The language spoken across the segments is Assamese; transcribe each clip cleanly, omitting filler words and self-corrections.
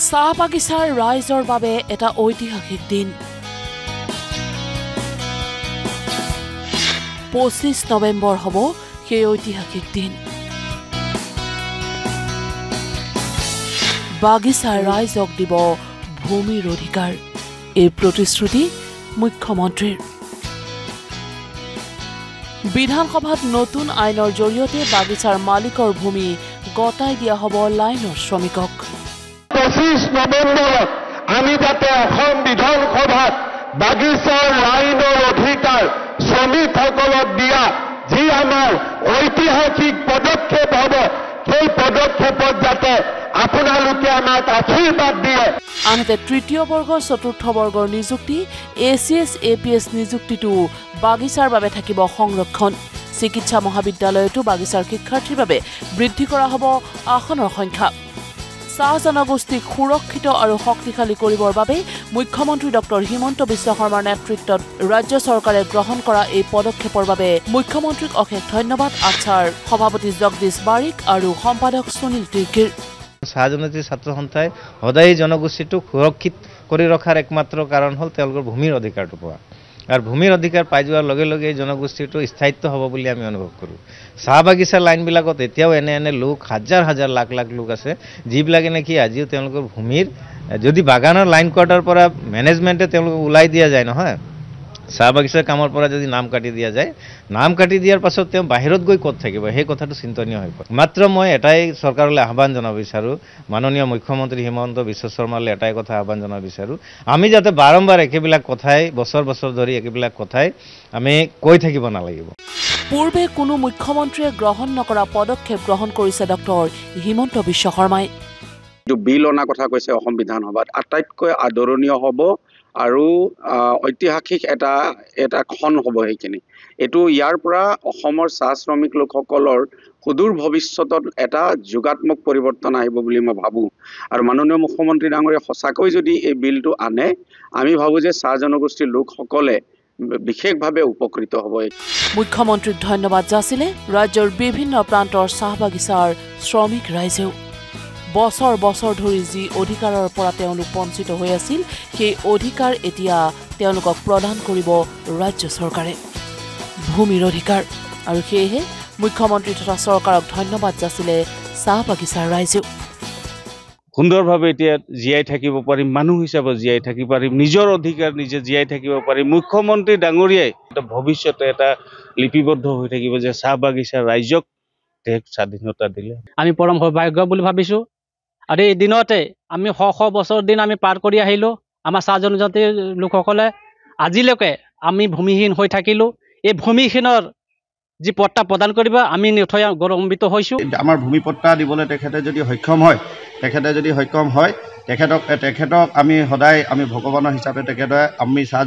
চাহ বাগিচাৰ ৰাইজৰ বাবে এটা ঐতিহাসিক দিন। 25 নৱেম্বৰ হ'ব সেই ঐতিহাসিক দিন। বাগিচাৰ ৰাইজক দিব ভূমিৰ অধিকাৰ, এই প্ৰতিশ্ৰুতি মুখ্যমন্ত্ৰীৰ। বিধানসভাত নতুন আইনৰ জৰিয়তে বাগিচাৰ মালিকৰ ভূমি গতাই দিয়া হ'ব লাইনৰ শ্ৰমিকক। 25 নৱেম্বৰত আমি যাতে অসম বিধানসভাত বাগিচাৰ লাইনৰ অধিকাৰ শ্ৰমিকসকলক দিয়া যি আমাৰ ঐতিহাসিক পদক্ষেপ হ'ব, সেই পদক্ষেপত যাতে আপোনালোকে আমাক আশীৰ্বাদ দিয়ে। আনহাতে তৃতীয় বৰ্গ চতুৰ্থ বৰ্গৰ নিযুক্তি ACS APS নিযুক্তিটো বাগিচাৰ বাবে থাকিব সংৰক্ষণ। চিকিৎসা মহাবিদ্যালয়তো বাগিচাৰ শিক্ষাৰ্থীৰ বাবে বৃদ্ধি কৰা হ'ব আসনৰ সংখ্যা। চাহ জনগোষ্ঠীক সুৰক্ষিত আৰু শক্তিশালী কৰিবৰ বাবে মুখ্যমন্ত্ৰী ডক্টৰ হিমন্ত বিশ্ব শৰ্মাৰ নেতৃত্বত ৰাজ্য চৰকাৰে গ্ৰহণ কৰা এই পদক্ষেপৰ বাবে মুখ্যমন্ত্ৰীক অশেষ ধন্যবাদ আছাৰ সভাপতি জগদীশ বাৰিক আৰু সম্পাদক সুনীল তিৰ্কিৰ। চাহ জনজাতীয় ছাত্ৰ সন্থাই সদায় জনগোষ্ঠীটোক সুৰক্ষিত কৰি ৰখাৰ একমাত্ৰ কাৰণ হ'ল তেওঁলোকৰ ভূমিৰ অধিকাৰটো পোৱা। আৰু ভূমিৰ অধিকাৰ পাই যোৱাৰ লগে লগে এই জনগোষ্ঠীটো স্থায়িত্ব হ'ব বুলি আমি অনুভৱ কৰোঁ। চাহ বাগিচাৰ লাইনবিলাকত এতিয়াও এনে লোক হাজাৰ হাজাৰ লাখ লাখ লোক আছে যিবিলাকে নেকি আজিও তেওঁলোকৰ ভূমিৰ যদি বাগানৰ লাইন কোৱাৰ্টাৰ পৰা মেনেজমেণ্টে তেওঁলোকক ওলাই দিয়া যায় নহয়, চাহ বাগিচাৰ কামৰ পৰা যদি নাম কাটি দিয়া যায়, নাম কাটি দিয়াৰ পাছত তেওঁ বাহিৰত গৈ ক'ত থাকিব, সেই কথাটো চিন্তনীয় হৈ পৰে। মাত্ৰ মই এটাই চৰকাৰলৈ আহ্বান জনাব বিচাৰোঁ, মাননীয় মুখ্যমন্ত্ৰী হিমন্ত বিশ্ব শৰ্মালৈ এটাই কথা আহ্বান জনাব বিচাৰোঁ, আমি যাতে বাৰম্বাৰ একেবিলাক কথাই বছৰ বছৰ ধৰি একেবিলাক কথাই আমি কৈ থাকিব নালাগিব। পূৰ্বে কোনো মুখ্যমন্ত্ৰীয়ে গ্ৰহণ নকৰা পদক্ষেপ গ্ৰহণ কৰিছে ডক্টৰ হিমন্ত বিশ্ব শৰ্মাই। বিল অনা কথা কৈছে অসম বিধানসভাত, আটাইতকৈ আদৰণীয় হ'ব আৰু ঐতিহাসিক এটা ক্ষণ হ'ব সেইখিনি। এইটো ইয়াৰ পৰা অসমৰ চাহ শ্ৰমিক লোকসকলৰ সুদূৰ ভৱিষ্যতত এটা যুগাত্মক পৰিৱৰ্তন আহিব বুলি মই ভাবোঁ। আৰু মাননীয় মুখ্যমন্ত্ৰী ডাঙৰীয়া সঁচাকৈ যদি এই বিলটো আনে, আমি ভাবোঁ যে চাহ জনগোষ্ঠীৰ লোকসকলে বিশেষভাৱে উপকৃত হ'ব। মুখ্যমন্ত্ৰীক ধন্যবাদ যাচিলে ৰাজ্যৰ বিভিন্ন প্ৰান্তৰ চাহ বাগিচাৰ শ্ৰমিক ৰাইজেও। বছৰ বছৰ ধৰি যি অধিকাৰৰ পৰা তেওঁলোক বঞ্চিত হৈ আছিল, সেই অধিকাৰ এতিয়া তেওঁলোকক প্ৰদান কৰিব ৰাজ্য চৰকাৰে, ভূমিৰ অধিকাৰ। আৰু সেয়েহে মুখ্যমন্ত্ৰী তথা চৰকাৰক ধন্যবাদ যাচিলে চাহ বাগিচাৰ ৰাইজেও। সুন্দৰভাৱে এতিয়া জীয়াই থাকিব পাৰিম, মানুহ হিচাপে জীয়াই থাকিব পাৰিম, নিজৰ অধিকাৰ নিজে জীয়াই থাকিব পাৰিম। মুখ্যমন্ত্ৰী ডাঙৰীয়াই এটা ভৱিষ্যতে এটা লিপিবদ্ধ হৈ থাকিব যে চাহ বাগিচাৰ ৰাইজক দেশ স্বাধীনতা দিলে। আমি পৰম সৌভাগ্য বুলি ভাবিছোঁ। আৰু এই দিনতে আমি শ বছৰ দিন আমি পাৰ কৰি আহিলোঁ। আমাৰ চাহ জনজাতিৰ লোকসকলে আজিলৈকে আমি ভূমিহীন হৈ থাকিলোঁ। এই ভূমিহীনৰ যি পট্টা প্ৰদান কৰিব আমি নথৈ গৌৰৱান্বিত হৈছোঁ। আমাৰ ভূমি পট্টা দিবলৈ তেখেতে যদি সক্ষম হয়, তেখেতক আমি সদায় আমি ভগৱানৰ হিচাপে তেখেতে আমি চাহ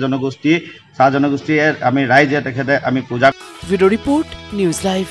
জনগোষ্ঠীয়ে আমি ৰাইজে তেখেতে আমি পূজা। Video' report news live.